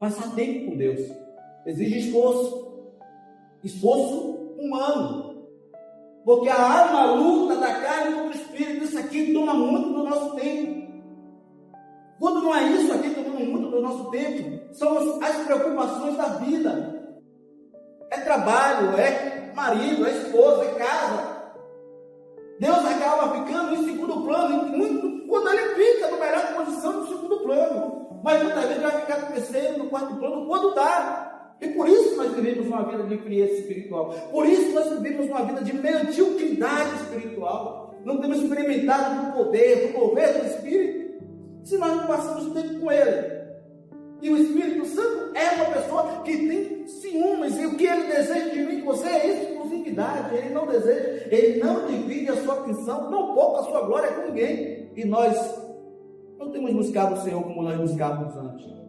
Passar tempo com Deus exige esforço humano, porque a alma, a luta da carne contra o espírito, isso aqui toma muito do nosso tempo. Quando não é isso aqui tomando muito do nosso tempo, são as preocupações da vida. É trabalho, é marido, é esposa, é casa. Deus acaba ficando em segundo plano, quando ele fica na melhor posição no segundo plano. Mas muitas vezes vai ficar no terceiro, no quarto plano, quando dá. E por isso nós vivemos uma vida de frieza espiritual. Por isso nós vivemos uma vida de mediocridade espiritual. Não temos experimentado do poder, do mover do Espírito, se nós não passamos tempo com Ele. E o Espírito Santo é uma pessoa que tem ciúmes, e o que Ele deseja de mim e você é exclusividade. Ele não deseja, Ele não divide a sua atenção, não poupa a sua glória com ninguém. E nós não temos buscado o Senhor como nós buscávamos antes.